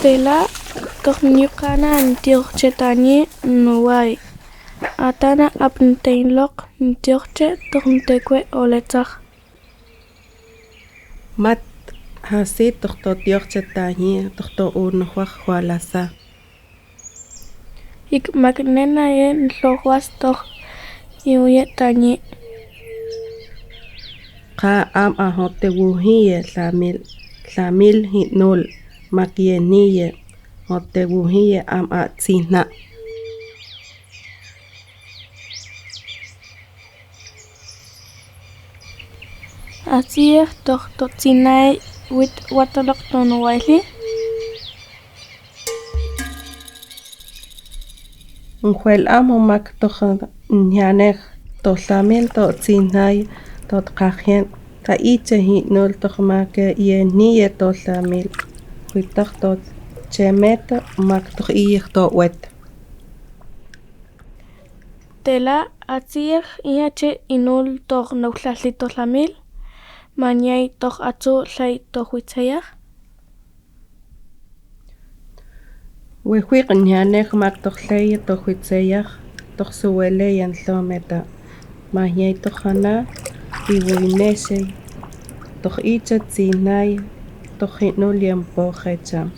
Tela tornyukana ntiorchetani nuai. Atana apnteinlok ntiorche torntekwe oletar. Mat hasi torto tiorchetani torto unuhuah hualasa. Ik magnena ye nlorwas tor iuyetani. Qa am ahote wuhiye lamil hinul makieniye hote wuhiye am atsina. Asier torto tsinai wit watalok tonuaili. Unhuel amo mak toja nyanek to lamil to tsinai tot qahien ta iche hinul tohmake yeniye to lamil huitach to chemeta mak toh iyeh to wet. Tela asier iache inul tor noklali tolamil. Manyai tor atso llai tor huitsayar. Wehuiq nyanek mak toh leye to huitsayar toh suwele yan lometa. Manyai tohana iwinese toh iche tsinai toh hinul yampo hecha.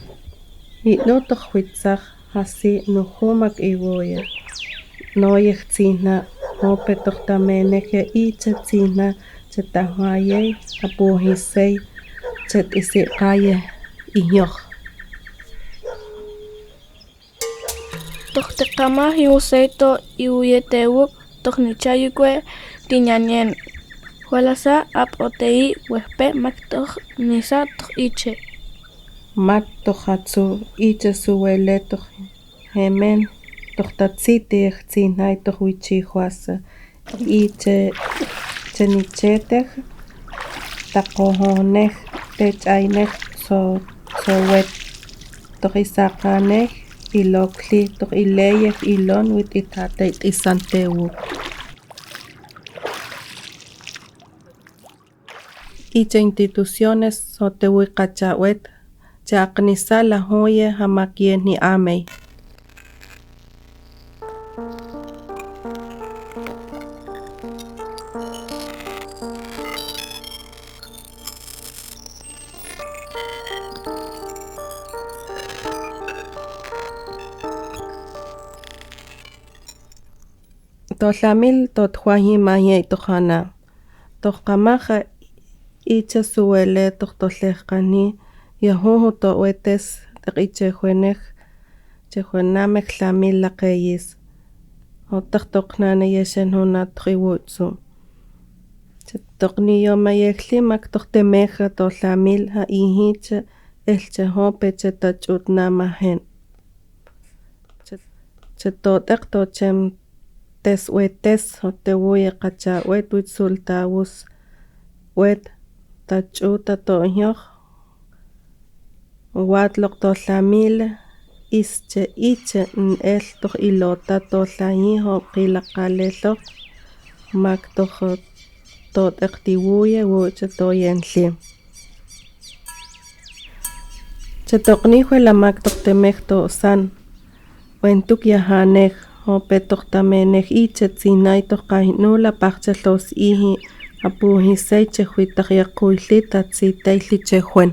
Hinul toh huitsach hasi nuhumak iwoya. Noyeh tsina hope toh tameneke iche tsina chetahwayey apuhisey chet isiqaye iyoh. Tor teqama hiusei to iuyetewuk tor nichayukwe tiñanien. Hualasa ap otei wehpe mak tor nisa tor iche. Mat toh hatsu iche suwele toh hemen toh tatsiteh tsinay toh wichihuasa iche chenicheteh takohoneh techayneh so wet toh isaqaneh ilokli toh ileyeh ilon wit itatay isantewu. Iche instituciones sotehuicachawet chaqnisa la hoye hamakien ni amey. Tohlamil tothuahi maye tohana. Tohkamaja iche suwele tohtolehkani yahuhu towetes taqichehueneh chehuenameh tlamil laqeyis. Otahtoqnane yeshen huna tqiwutsu. Toqniyomayekli mak tohtemeja tohlamil ha ihiche elchehope chetachutnamahen. Chetotek tochem teswetes hotewoye qachawet witsultawus wet tachuta toñoh watlok tohlamil ische iche el toh ilota tohlayiho qilaqalelo mak toh totektiwuye wuche toyenli. Chetoqnihue la mak tohtemeh tosan wentuk yahanej hope tohtamenej iche tsinay tohqahinula paqchalos ihi apuhisey chehuitaq yaquyli tatsitayli chehuen.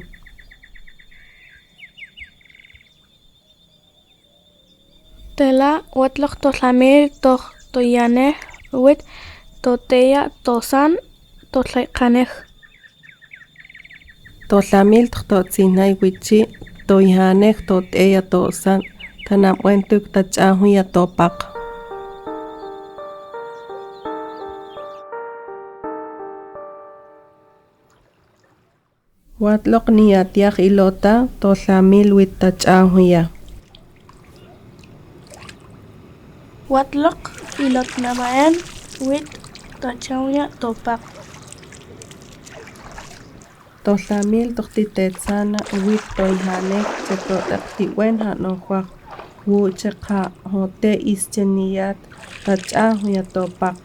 Tela watlok tohlamil toh toyaneh wit toteya tosan totlaiqaneh. Tohlamil tohtotsinay wichi toyahaneh toteya tosan tanamwentuk tachahuya topak. Watlok niyatiaj ilota tohlamil wit tachahuya. Watlok ilot namaen wit tachahuya topak. Tohlamil tohtitetsana wit toyahaneh chetotaktiwen hanohuaj wuche qa hote ischeniyat tachahuya topak.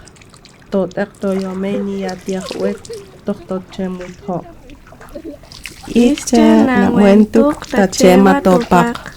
Totek toyomey niyatiaj wet tohtotchemwitho. Icha na wentuk tachema topak.